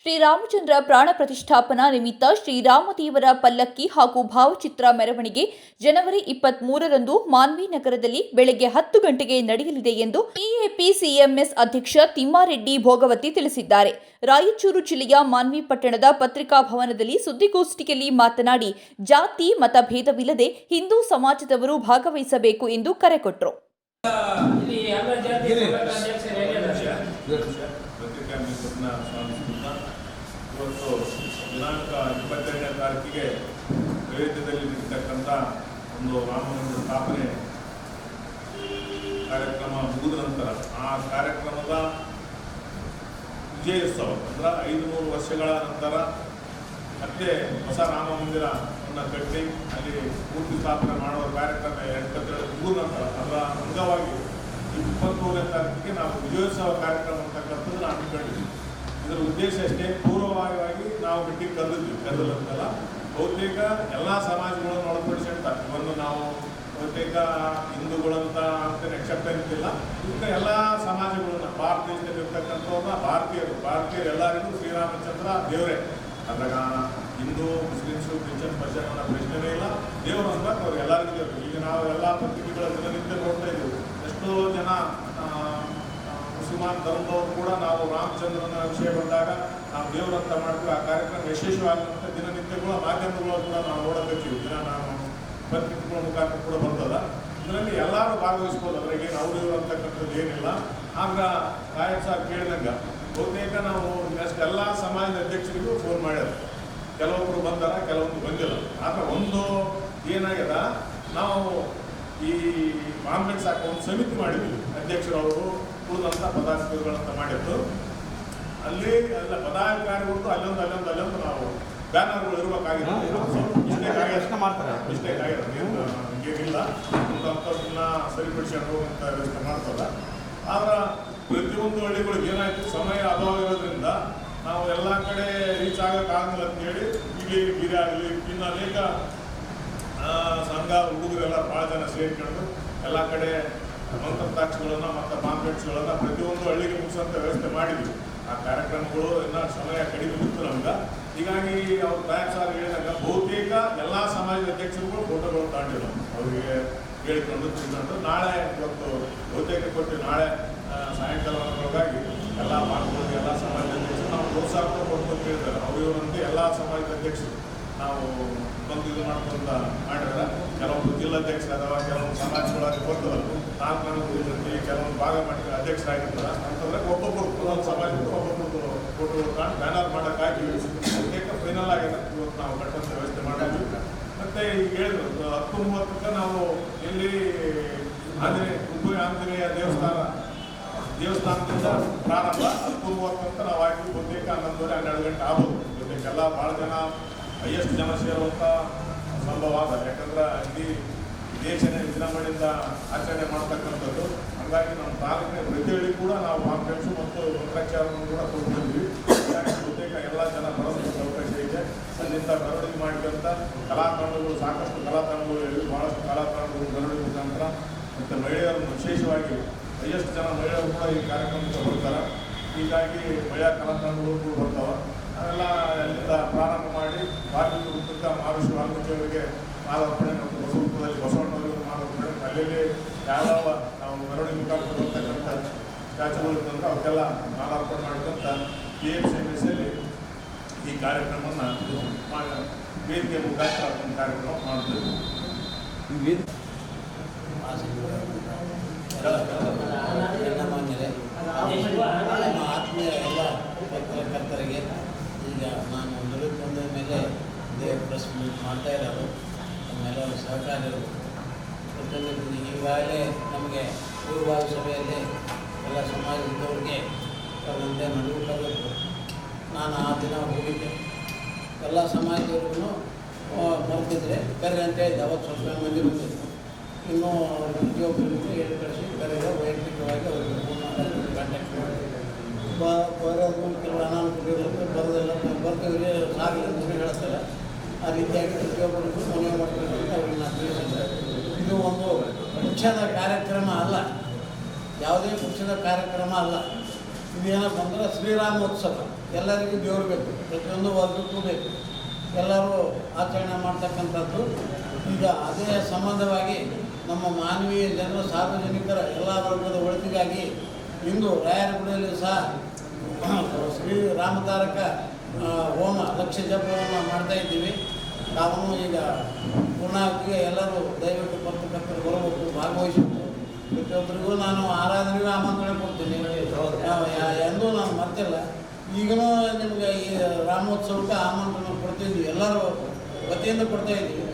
ಶ್ರೀರಾಮಚಂದ್ರ ಪ್ರಾಣ ಪ್ರತಿಷ್ಠಾಪನಾ ನಿಮಿತ್ತ ಶ್ರೀರಾಮದೇವರ ಪಲ್ಲಕ್ಕಿ ಹಾಗೂ ಭಾವಚಿತ್ರ ಮೆರವಣಿಗೆ ಜನವರಿ 23ರಂದು ಮಾನ್ವಿ ನಗರದಲ್ಲಿ ಬೆಳಗ್ಗೆ 10 ಗಂಟೆಗೆ ನಡೆಯಲಿದೆ ಎಂದು ಎಎಪಿಸಿಎಂಎಸ್ ಅಧ್ಯಕ್ಷ ತಿಮ್ಮಾರೆಡ್ಡಿ ಭೋಗವತಿ ತಿಳಿಸಿದ್ದಾರೆ. ರಾಯಚೂರು ಜಿಲ್ಲೆಯ ಮಾನ್ವಿ ಪಟ್ಟಣದ ಪತ್ರಿಕಾ ಭವನದಲ್ಲಿ ಸುದ್ದಿಗೋಷ್ಠಿಯಲ್ಲಿ ಮಾತನಾಡಿ, ಜಾತಿ ಮತ ಭೇದವಿಲ್ಲದೆ ಹಿಂದೂ ಸಮಾಜದವರು ಭಾಗವಹಿಸಬೇಕು ಎಂದು ಕರೆ ಕೊಟ್ಟರು. ಇವತ್ತು ದಿನಾಂಕ 22ನೇ ತಾರೀಕಿಗೆ ಅಯೋಧ್ಯೆಯಲ್ಲಿ ನಡೀತಕ್ಕಂಥ ಒಂದು ರಾಮ ಮಂದಿರ ಸ್ಥಾಪನೆ ಕಾರ್ಯಕ್ರಮ ಮುಗಿದ ನಂತರ ಆ ಕಾರ್ಯಕ್ರಮದ ವಿಜಯೋತ್ಸವ ಅಂದ್ರೆ 500 ವರ್ಷಗಳ ನಂತರ ಮತ್ತೆ ಹೊಸ ರಾಮ ಮಂದಿರವನ್ನು ಕಟ್ಟಿ ಅಲ್ಲಿ ಮೂರ್ತಿ ಸ್ಥಾಪನೆ ಮಾಡುವ ಕಾರ್ಯಕ್ರಮ 22 ಮುಗಿದ ನಂತರ ಅದರ ಅಂಗವಾಗಿ 23ನೇ ತಾರೀಕಿಗೆ ನಾವು ವಿಜಯೋತ್ಸವ ಕಾರ್ಯಕ್ರಮ ಅಂತಕ್ಕಂಥದ್ದು ಹಮ್ಮಿಕೊಂಡಿದ್ದೀವಿ. ಇದರ ಉದ್ದೇಶ ಅಷ್ಟೇ, ಪೂರ್ವವಾಗಿ ನಾವು ಮೀಟಿಂಗ್ ಕರೆದಲ್ಲ ಬಹುತೇಕ ಎಲ್ಲ ಸಮಾಜಗಳನ್ನು ಒಳಪಡಿಸಿರ್ತ ಇವನ್ನು ನಾವು ಬಹುತೇಕ ಹಿಂದೂಗಳಂತ ಅಂತ ಎಕ್ಸೆಪ್ಟ್ ಇಲ್ಲ. ಇದಕ್ಕೆ ಎಲ್ಲ ಸಮಾಜಗಳನ್ನ ಭಾರತ ದೇಶದಲ್ಲಿರ್ತಕ್ಕಂಥವ್ರನ್ನ ಭಾರತೀಯರು ಎಲ್ಲರಿಗೂ ಶ್ರೀರಾಮಚಂದ್ರ ದೇವರೇ. ಅದ್ರಾಗ ಹಿಂದೂ ಮುಸ್ಲಿಮ್ಸು ಕ್ರಿಶ್ಚಿಯನ್ ಪರ್ಷನ್ ಅನ್ನೋ ಪ್ರಶ್ನೆನೇ ಇಲ್ಲ. ದೇವರು ಅಂದ್ರೆ ಅವ್ರು ಎಲ್ಲರಿಗೂ ದೇವರು. ಈಗ ನಾವು ಎಲ್ಲ ಪತ್ರಿಕೆಗಳ ದಿನನಿತ್ಯ ನೋಡ್ತಾ ಇದ್ದೀವಿ, ಎಷ್ಟೋ ಜನ ಮುಸಲ್ಮಾನ್ ಧರ್ಮದವರು ಕೂಡ ನಾವು ರಾಮಚಂದ್ರನ ವಿಷಯ ಬಂದಾಗ ನಾವು ದೇವರಂತ ಮಾಡ್ತೀವಿ. ಆ ಕಾರ್ಯಕ್ರಮ ಯಶಸ್ವಿಯಾಗುವಂಥ ದಿನನಿತ್ಯಗಳ ಮಾಧ್ಯಮಗಳು ಕೂಡ ನಾವು ನೋಡೋದಕ್ಕಿವಿ. ದಿನ ನಾವು ಪತ್ರಿಕೆಗಳ ಮುಖಾಂತರ ಕೂಡ ಬರ್ತದ. ಇದರಲ್ಲಿ ಎಲ್ಲರೂ ಭಾಗವಹಿಸ್ಬೋದು. ಅದ್ರಾಗೆ ಅವರು ಇವರು ಅಂತಕ್ಕಂಥದ್ದು ಏನಿಲ್ಲ. ಆಗ ನಾಯಕ್ ಸಾಹೇಬ್ ಕೇಳಿದಂಗೆ ಬಹುತೇಕ ನಾವು ಎಲ್ಲ ಸಮಾಜದ ಅಧ್ಯಕ್ಷರಿಗೂ ಫೋನ್ ಮಾಡ್ಯಾರ. ಕೆಲವೊಬ್ಬರು ಬಂದಾರ, ಕೆಲವೊಂದು ಬಂದಿಲ್ಲ. ಆದ್ರೆ ಒಂದು ಏನಾಗ್ಯದ, ನಾವು ಈ ಕಾನ್ಫರೆನ್ಸ್ ಹಾಕೋ ಒಂದು ಸಮಿತಿ ಮಾಡಿದ್ವಿ. ಅಧ್ಯಕ್ಷರವರು ಉಳಿದಂಥ ಪದಾಧಿಕಾರಿಗಳಂತ ಮಾಡಿದ್ದು, ಅಲ್ಲಿ ಎಲ್ಲ ಪದಾಧಿಕಾರಿಗಳು ಅಲ್ಲೊಂದು ನಾವು ಬ್ಯಾನರ್ಗಳು ಇರಬೇಕಾಗಿತ್ತು. ಮಿಸ್ಟೇಕ್ ಆಗಿರೋದು ಏನಿಲ್ಲ, ಅಂಥದ್ದನ್ನ ಸರಿಪಡಿಸ್ಕೊಂಡು ಹೋಗುವಂಥ ವ್ಯವಸ್ಥೆ ಮಾಡ್ತದ. ಆದ್ರೆ ಪ್ರತಿಯೊಂದು ಹಳ್ಳಿಗಳಿಗೆ ಏನಾಯ್ತು, ಸಮಯ ಅಭಾವ ಇರೋದ್ರಿಂದ ನಾವು ಎಲ್ಲ ಕಡೆ ರೀಚ್ ಆಗೋಕ್ಕಾಗಲ್ಲ ಅಂತೇಳಿ ಇಲ್ಲಿ ಗಿರಿ ಆಗಲಿ ಇನ್ನು ಅನೇಕ ಸಂಘ ಹುಡುಗರೆಲ್ಲ ಭಾಳ ಜನ ಸೇರ್ಕೊಂಡು ಎಲ್ಲ ಕಡೆ ಮಂತ್ರತಾಕ್ಷಗಳನ್ನು ಮತ್ತು ಪಾಂಪ್ಲೆಟ್ಸ್ಗಳನ್ನು ಪ್ರತಿಯೊಂದು ಹಳ್ಳಿಗೆ ಮುಗಿಸುವಂಥ ವ್ಯವಸ್ಥೆ ಮಾಡಿದ್ವಿ. ಆ ಕಾರ್ಯಕ್ರಮಗಳು ಇನ್ನೂ ಸಮಯ ಕಡಿಮೆ ಇತ್ತು ನಮ್ಗೆ. ಹೀಗಾಗಿ ಅವ್ರು ನಾಯಕ್ ಸಾರ್ ಹೇಳಿದಾಗ ಬಹುತೇಕ ಎಲ್ಲ ಸಮಾಜದ ಅಧ್ಯಕ್ಷರುಗಳು ಫೋಟೋಗಳು ತಾಂಡಿಲ್ಲ. ಅವರಿಗೆ ಹೇಳಿಕೊಂಡು ತಿಳ್ಕೊಂಡು ನಾಳೆ ಇವತ್ತು ಬಹುತೇಕ ಕೊಟ್ಟು ನಾಳೆ ಸಾಯಂಕಾಲವಾಗಿ ಎಲ್ಲ ಪಾಲ್ಗೊಳ್ಳಿ ಎಲ್ಲ ಸಮಾಜದ ಅಧ್ಯಕ್ಷರು ನಾವು ಪ್ರೋತ್ಸಾಹ ಕೊಟ್ಟು ಕೇಳಿದ್ದಾರೆ. ಅವರಿವರಂತೆ ಎಲ್ಲ ಸಮಾಜದ ಅಧ್ಯಕ್ಷರು ನಾವು ಬಂದು ಇದು ಮಾಡ್ಕೊಂತ ಮಾಡಿದ್ರೆ ಕೆಲವೊಂದು ಜಿಲ್ಲಾಧ್ಯಕ್ಷರಾದವ, ಕೆಲವೊಂದು ಸಮಾಜಗಳಾಗಿ ಬರ್ತದಲ್ಲ, 4 ಜೊತೆ ಕೆಲವೊಂದು ಭಾಗ ಮಾಡಿ ಅಧ್ಯಕ್ಷರಾಗಿರ್ತಾರೆ ಅಂತಂದ್ರೆ ಒಬ್ಬೊಬ್ಬರು ಒಂದು ಸಮಾಜಕ್ಕೆ ಒಬ್ಬೊಬ್ಬರು ಫೋಟೋ ಬ್ಯಾನರ್ ಮಾಡೋಕ್ಕಾಗಿ ಬಹುತೇಕ ಫೈನಲ್ ಆಗಿದೆ. ಇವತ್ತು ನಾವು ಕಟ್ಟುವಂಥ ವ್ಯವಸ್ಥೆ ಮಾಡಿದ್ವಿ. ಮತ್ತೆ ಈಗ ಹೇಳಿದ್ರು 10:30ಕ್ಕೆ ನಾವು ಇಲ್ಲಿ ಆಂಜನೇಯ ದೇವಸ್ಥಾನದಿಂದ ಪ್ರಾರಂಭ 10:30 ನಾವು ಆಗಿ ಬಹುತೇಕ 11:30-12 ಗಂಟೆ ಆಗ್ಬೋದು. ಬಹುತೇಕ ಎಲ್ಲ ಭಾಳ ಜನ ಹೈಯೆಸ್ಟ್ ಜನ ಸೇರುವಂಥ ಸಂಭವ ಆದ. ಯಾಕಂದ್ರೆ ಇಲ್ಲಿ ದೇಶನೇ ವಿಜೃಂಭಣೆಯಿಂದ ಆಚರಣೆ ಮಾಡ್ತಕ್ಕಂಥದ್ದು. ಹಾಗಾಗಿ ನಮ್ಮ ತಾಲೂಕಿನ ಪ್ರತಿ ಹಳ್ಳಿ ಕೂಡ ನಾವು ಕಾನ್ಫರೆನ್ಸು ಮತ್ತು ಮಂತ್ರಾಚಾರವನ್ನು ಕೂಡ ಕೊಡ್ತಿದ್ವಿ. ಬಹುತೇಕ ಎಲ್ಲ ಜನ ಬರೋದಕ್ಕೆ ಅವಕಾಶ ಇದೆ. ಅಲ್ಲಿಂದ ಮೆರವಣಿಗೆ ಮಾಡಿದಂಥ ಕಲಾತಂಡಗಳು, ಸಾಕಷ್ಟು ಕಲಾತಂಡಗಳು ಹೇಳಿ ಭಾಳಷ್ಟು ಕಲಾತಂಡಗಳು ಮೆರವಣಿಗೆ ಮುಖಾಂತರ ಮತ್ತು ಮಹಿಳೆಯರನ್ನು ವಿಶೇಷವಾಗಿ ಹೈಯೆಸ್ಟ್ ಜನ ಮಹಿಳೆಯರು ಕೂಡ ಈ ಕಾರ್ಯಕ್ರಮಕ್ಕೆ ಬರ್ತಾರೆ. ಹೀಗಾಗಿ ಮಹಿಳಾ ಕಲಾತಂಡಗಳು ಕೂಡ ಬರ್ತಾವೆ. ಅವೆಲ್ಲ ಅಲ್ಲಿಂದ ಪ್ರಾರಂಭ ಮಾಡಿ ವಾಲ್ಮೀಕಿ ವೃತ್ತದ ಮಹರ್ಷಿ ವಾಲ್ಮೀಕಿಯವರಿಗೆ ಮಾಲಾರ್ಪಣೆ ಮತ್ತು ಬಸವಪುರದಲ್ಲಿ ಬಸವಣ್ಣವರಿಗೆ ಮಾಲಾರ್ಪಣೆ, ಅಲ್ಲಿ ಯಾವ್ಯಾವ ನಾವು ಮೆರವಣಿಗೆ ಮುಖಾಂತರ ಬರ್ತಕ್ಕಂಥ ಚಾಚುಗಳು ಇರ್ತಂದ್ರೆ ಅವಕ್ಕೆಲ್ಲ ಮಾಲಾರ್ಪಣೆ ಮಾಡಿದಂಥ KMCMSಯಲ್ಲಿ ಈ ಕಾರ್ಯಕ್ರಮವನ್ನು ವೇದಿಕೆ ಮುಖಾಂತರ ಒಂದು ಕಾರ್ಯಕ್ರಮ ಮಾಡ್ತೀವಿ. ಆತ್ಮೀಯ ಎಲ್ಲ ಪತ್ರಕರ್ತರಿಗೆ ಈಗ ನಾನು ಬಂದ ಮೇಲೆ ದೇವ್ರ ಪ್ರೆಸ್ ಮೀಟ್ ಮಾಡ್ತಾ ಇರೋದು ನಮ್ಮೆಲ್ಲರೂ ಸಹಕಾರಿಗಳು ಪ್ರತಿನಿಧಿ. ಈಗಾಗಲೇ ನಮಗೆ ಪೂರ್ವಭಾವಿ ಸಭೆಯಲ್ಲಿ ಎಲ್ಲ ಸಮಾಜದವ್ರಿಗೆ ಅದರಂತೆ ನಡುವಬೇಕು. ನಾನು ಆ ದಿನ ಹೋಗಿದ್ದೆ. ಎಲ್ಲ ಸಮಾಜದವ್ರಿಗೂ ಬರ್ತಿದ್ರೆ ಕರೆ ಅಂತ ಹೇಳಿದ್ದೆ. ಅವತ್ತು ಸ್ವಲ್ಪ ಮಂದಿ ಬಂದಿತ್ತು. ಇನ್ನೂ ಪ್ರತಿಯೊಬ್ಬರಿಗೂ ಹೇಳಿ ಕಳಿಸಿ ಕರೆದ ವೈಯಕ್ತಿಕವಾಗಿ ಅವರಿಗೆ ಫೋನ್ ಮಾಡಿ ಕಾಂಟ್ಯಾಕ್ಟ್ ಮಾಡಿ ಬರೋದು ಕೆಲವು ಅನಾನುಕೂಲ ಇರುತ್ತೆ, ಬರೋದೆಲ್ಲ ಬರ್ತೀವಿ ಸಾಗಲಿ ಅಂತ ಹೇಳ್ತಾರೆ. ಆ ರೀತಿಯಾಗಿ ಪ್ರತಿಯೊಬ್ಬರಿಗೂ ಮನವಿ ಮಾಡಬೇಕು ಅಂತ ಅವ್ರಿಗೆ ನಾನು ತಿಳಿಸಿದ್ದೆ. ಇದು ಒಂದು ಪಕ್ಷದ ಕಾರ್ಯಕ್ರಮ ಅಲ್ಲ, ಯಾವುದೇ ಪಕ್ಷದ ಕಾರ್ಯಕ್ರಮ ಅಲ್ಲ. ಇದೇನಪ್ಪ ಅಂದ್ರೆ ಶ್ರೀರಾಮೋತ್ಸವ. ಎಲ್ಲರಿಗೂ ದೇವರು ಬೇಕು, ಪ್ರತಿಯೊಂದು ವರ್ಗಕ್ಕೂ ಬೇಕು, ಎಲ್ಲರೂ ಆಚರಣೆ ಮಾಡ್ತಕ್ಕಂಥದ್ದು. ಈಗ ಅದೇ ಸಂಬಂಧವಾಗಿ ನಮ್ಮ ಮಾನವೀಯ ಜನರ ಸಾರ್ವಜನಿಕರ ಎಲ್ಲ ವರ್ಗದ ಒಳಿತಿಗಾಗಿ ಇಂದು ರಾಯರಗುಡಿಯಲ್ಲಿ ಸಹ ಶ್ರೀ ರಾಮತಾರಕ ಹೋಮ ಲಕ್ಷ ಜಪವನ್ನು ಮಾಡ್ತಾ ಇದ್ದೀವಿ. ನಾವು ಈಗ ಪೂರ್ಣಾವಧಿಗೆ ಎಲ್ಲರೂ ದಯವಿಟ್ಟು ಪತ್ರಕರ್ತರು ಬರಬೇಕು, ಭಾಗವಹಿಸಬೇಕು. ಪ್ರತಿಯೊಬ್ಬರಿಗೂ ನಾನು ಆರಾಧನೆಗೂ ಆಮಂತ್ರಣ ಕೊಡ್ತೀನಿ, ಎಂದೂ ನಾನು ಮರ್ತಿಲ್ಲ. ಈಗಲೂ ನಿಮಗೆ ಈ ರಾಮೋತ್ಸವಕ್ಕೆ ಆಮಂತ್ರಣ ಕೊಡ್ತಿದ್ವಿ, ಎಲ್ಲರೂ ವತಿಯಿಂದ ಕೊಡ್ತಾ ಇದ್ದೀವಿ.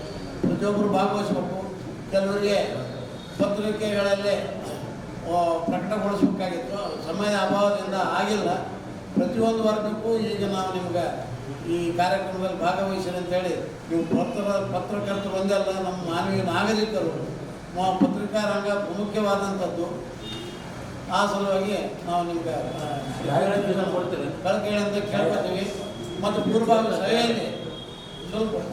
ಪ್ರತಿಯೊಬ್ಬರು ಭಾಗವಹಿಸಬೇಕು. ಕೆಲವರಿಗೆ ಪತ್ರಿಕೆಗಳಲ್ಲೇ ಪ್ರಕಟಗೊಳಿಸಬೇಕಾಗಿತ್ತು, ಸಮಯದ ಅಭಾವದಿಂದ ಆಗಿಲ್ಲ. ಪ್ರತಿಯೊಂದು ವರ್ಗಕ್ಕೂ ಈಗ ನಾವು ನಿಮ್ಗೆ ಈ ಕಾರ್ಯಕ್ರಮದಲ್ಲಿ ಭಾಗವಹಿಸಿರಿ ಅಂತೇಳಿ ನೀವು ಪತ್ರಕರ್ತರು ಒಂದೇ ಅಲ್ಲ, ನಮ್ಮ ಮಾನವೀಯ ನಾಗರಿಕರು ಪತ್ರಿಕಾ ರಂಗ ಪ್ರಮುಖವಾದಂಥದ್ದು. ಆ ಸಲುವಾಗಿ ನಾವು ನಿಮ್ಗೆ ಕಳಕಳಿ ಅಂತ ಕೇಳ್ಕೊತೀವಿ. ಮತ್ತು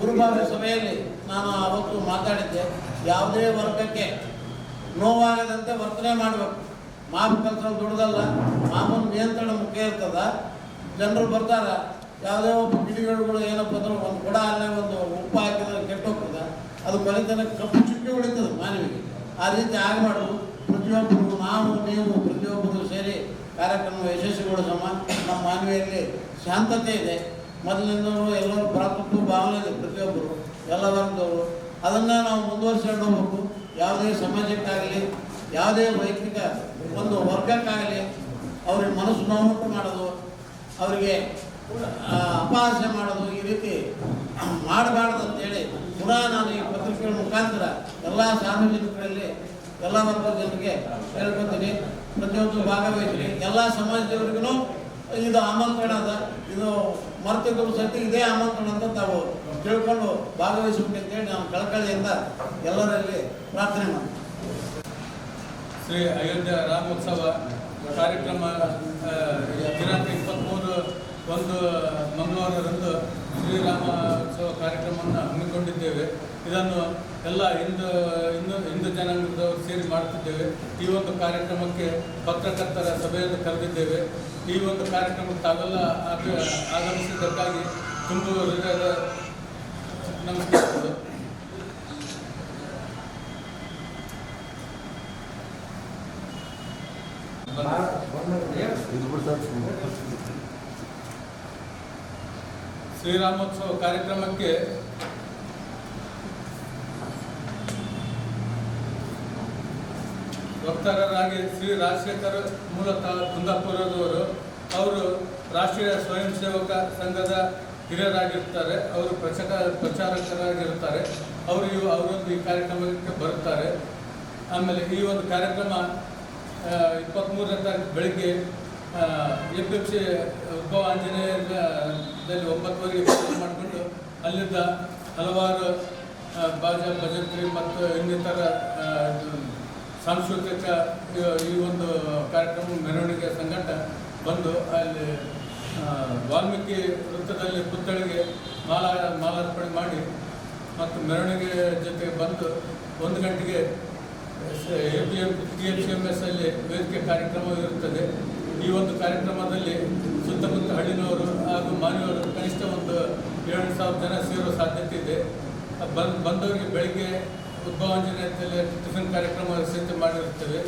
ಗುರುಭಾವಿ ಸಭೆಯಲ್ಲಿ ನಾನು ಅವತ್ತು ಮಾತಾಡಿದ್ದೆ, ಯಾವುದೇ ವರ್ಗಕ್ಕೆ ನೋವಾಗದಂತೆ ವರ್ತನೆ ಮಾಡಬೇಕು. ಮಾವು ಕಲ್ಸೋದು ದುಡ್ದಲ್ಲ, ಮಾಮೂಲು ನಿಯಂತ್ರಣ ಮುಖ್ಯ ಇರ್ತದ. ಜನರು ಬರ್ತಾರೆ, ಯಾವುದೇ ಒಬ್ಬ ಗಿಡಗಳು ಏನಪ್ಪ ಅಂದ್ರೆ ಒಂದು ಕೊಡ ಅಲ್ಲೇ ಒಂದು ಉಪ್ಪು ಹಾಕಿದ್ರೆ ಕೆಟ್ಟೋಗ್ತದೆ, ಅದು ಕೊನೆತನ ಕಪ್ಪು ಚುಕ್ಕಿ ಉಳಿತದೆ ಮಾನವಿಗೆ. ಆ ರೀತಿ ಆಗಬಾರ್ದು. ಪ್ರತಿಯೊಬ್ಬರು ನಾವು ನೀವು ಪ್ರತಿಯೊಬ್ಬರು ಸೇರಿ ಕಾರ್ಯಕ್ರಮ ಯಶಸ್ವಿಗೊಳಿಸೋಣ. ನಮ್ಮ ಮಾನವಿಯಲ್ಲಿ ಶಾಂತತೆ ಇದೆ, ಮೊದಲಿಂದಲೂ ಎಲ್ಲರೂ ಭ್ರಾತೃತ್ವ ಭಾವನೆ ಇದೆ ಪ್ರತಿಯೊಬ್ಬರು, ಎಲ್ಲ ವರ್ಗದವರು. ಅದನ್ನು ನಾವು ಮುಂದುವರಿಸ್ಕೊಂಡು ಹೋಗ್ಬೇಕು. ಯಾವುದೇ ಸಮಾಜಕ್ಕಾಗಲಿ, ಯಾವುದೇ ವೈಯಕ್ತಿಕ ಒಂದು ವರ್ಗಕ್ಕಾಗಲಿ ಅವ್ರಿಗೆ ಮನಸ್ಸು ನೋವುಂಟು ಮಾಡೋದು, ಅವರಿಗೆ ಅಪಹಾಸ್ಯ ಮಾಡೋದು, ಈ ರೀತಿ ಮಾಡಬಾರ್ದು ಅಂತೇಳಿ ಪುನಃ ನಾನು ಈ ಪತ್ರಿಕೆಗಳ ಮುಖಾಂತರ ಎಲ್ಲ ಸಾರ್ವಜನಿಕರಲ್ಲಿ ಎಲ್ಲ ವರ್ಗದ ಜನರಿಗೆ ಹೇಳ್ಕೊತೀನಿ. ಪ್ರತಿಯೊಂದು ಭಾಗವಹಿಸಿ. ಎಲ್ಲ ಸಮಾಜದವ್ರಿಗೂ ಇದು ಆಮಂತ್ರಣ ಅದ, ಇದು ಮರ್ತಿದ್ರು ಸತಿ ಇದೇ ಆಮಂತ್ರಣ ಅಂತ ತಾವು ತಿಳ್ಕೊಂಡು ಭಾಗವಹಿಸಬೇಕಂತೇಳಿ ನಾನು ಕಳಕಳಿಯಿಂದ ಎಲ್ಲರಲ್ಲಿ ಪ್ರಾರ್ಥನೆ ಮಾಡ್ತೀನಿ. ಶ್ರೀ ಅಯೋಧ್ಯ ರಾಮೋತ್ಸವ ಕಾರ್ಯಕ್ರಮ ದಿನಾಂಕ 23 ಮಂಗಳವಾರದಂದು ಶ್ರೀರಾಮೋತ್ಸವ ಕಾರ್ಯಕ್ರಮವನ್ನು ಹಮ್ಮಿಕೊಂಡಿದ್ದೇವೆ. ಇದನ್ನು ಎಲ್ಲ ಹಿಂದೂ ಜನಾಂಗದವರು ಸೇರಿ ಮಾಡುತ್ತಿದ್ದೇವೆ. ಈ ಒಂದು ಕಾರ್ಯಕ್ರಮಕ್ಕೆ ಪತ್ರಕರ್ತರ ಸಭೆಯನ್ನು ಕರೆದಿದ್ದೇವೆ. ಈ ಒಂದು ಕಾರ್ಯಕ್ರಮಕ್ಕೆ ತಾವೆಲ್ಲ ಆಗಮಿಸಿದ್ದಕ್ಕಾಗಿ ತುಂಬ ಹೃದಯದ ನಮಸ್ಕಾರಗಳು. ಶ್ರೀರಾಮೋತ್ಸವ ಕಾರ್ಯಕ್ರಮಕ್ಕೆ ವಕ್ತಾರರಾಗಿ ಶ್ರೀ ರಾಜಶೇಖರ್ ಮೂಲತಃ ಕುಂದಾಪುರದವರು. ಅವರು ರಾಷ್ಟ್ರೀಯ ಸ್ವಯಂ ಸೇವಕ ಸಂಘದ ಹಿರಿಯರಾಗಿರ್ತಾರೆ. ಅವರು ಪ್ರಚಾರಕರಾಗಿರ್ತಾರೆ. ಅವರೊಂದು ಈ ಕಾರ್ಯಕ್ರಮಕ್ಕೆ ಬರುತ್ತಾರೆ. ಆಮೇಲೆ ಈ ಒಂದು ಕಾರ್ಯಕ್ರಮ 23ನೇ ತಾರೀಕು ಬೆಳಿಗ್ಗೆ FFC ಉದ್ಭವ ಆಂಜನೇಯದಲ್ಲಿ 9 ಗಂಟೆಗೆ ಮಾಡಿಕೊಂಡು ಅಲ್ಲಿದ್ದ ಹಲವಾರು ಬಾಜಾ ಭಜಂತ್ರಿ ಮತ್ತು ಇನ್ನಿತರ ಸಾಂಸ್ಕೃತಿಕ ಈ ಒಂದು ಕಾರ್ಯಕ್ರಮ ಮೆರವಣಿಗೆ ಸಂಘಟ ಬಂದು ಅಲ್ಲಿ ವಾಲ್ಮೀಕಿ ವೃತ್ತದಲ್ಲಿ ಪುತ್ಥಳಿಗೆ ಮಾಲಾರ್ಪಣೆ ಮಾಡಿ ಮತ್ತು ಮೆರವಣಿಗೆ ಜೊತೆಗೆ ಬಂದು 1 ಗಂಟೆಗೆ TFCMS ಅಲ್ಲಿ ವೇದಿಕೆ ಕಾರ್ಯಕ್ರಮ ಇರುತ್ತದೆ. ಈ ಒಂದು ಕಾರ್ಯಕ್ರಮದಲ್ಲಿ ಸುತ್ತಮುತ್ತ ಹಳ್ಳಿನವರು ಹಾಗೂ ಮಾನವರು ಕನಿಷ್ಠ ಒಂದು 7,000 ಜನ ಸೇರೋ ಸಾಧ್ಯತೆ ಇದೆ. ಬಂದವರಿಗೆ ಬೆಳಿಗ್ಗೆ ಉದ್ಭವಾಂಜನೇಯದಲ್ಲಿ ಟಿಫಿನ್ ಕಾರ್ಯಕ್ರಮ ಸಿದ್ಧ ಮಾಡಿರುತ್ತೇವೆ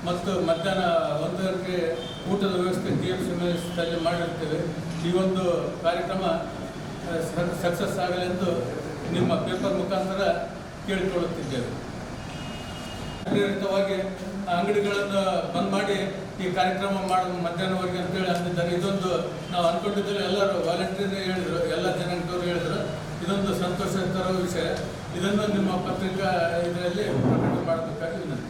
ಮತ್ತು ಮಧ್ಯಾಹ್ನ 1 ಗಂಟೆಗೆ ಊಟದ ವ್ಯವಸ್ಥೆ TFCMS ಅಲ್ಲಿ ಮಾಡಿರುತ್ತೇವೆ. ಈ ಒಂದು ಕಾರ್ಯಕ್ರಮ ಸಕ್ಸಸ್ ಆಗಲೆಂದು ನಿಮ್ಮ ಪೇಪರ್ ಮುಖಾಂತರ ಕೇಳಿಕೊಳ್ಳುತ್ತಿದ್ದೇವೆ. ಪ್ರೇರಿತವಾಗಿ ಅಂಗಡಿಗಳನ್ನು ಬಂದ್ ಮಾಡಿ ಈ ಕಾರ್ಯಕ್ರಮ ಮಾಡೋದು ಮಧ್ಯಾಹ್ನವರೆಗೆ ಅಂತೇಳಿ ಅಂದಿದ್ದಾರೆ. ಇದೊಂದು ನಾವು ಅಂದ್ಕೊಂಡಿದ್ದರೆ ಎಲ್ಲರೂ ವಾಲಂಟಿಯರ್ ಹೇಳಿದರು, ಎಲ್ಲ ಜನಾಂಗದವರು ಹೇಳಿದರು. ಇದೊಂದು ಸಂತೋಷ ತರುವ ವಿಷಯ. ಇದನ್ನು ನಿಮ್ಮ ಪತ್ರಿಕಾ ಇದರಲ್ಲಿ ಪ್ರಕಟ ಮಾಡಬೇಕಾಗಿ ವಿನಂತಿ.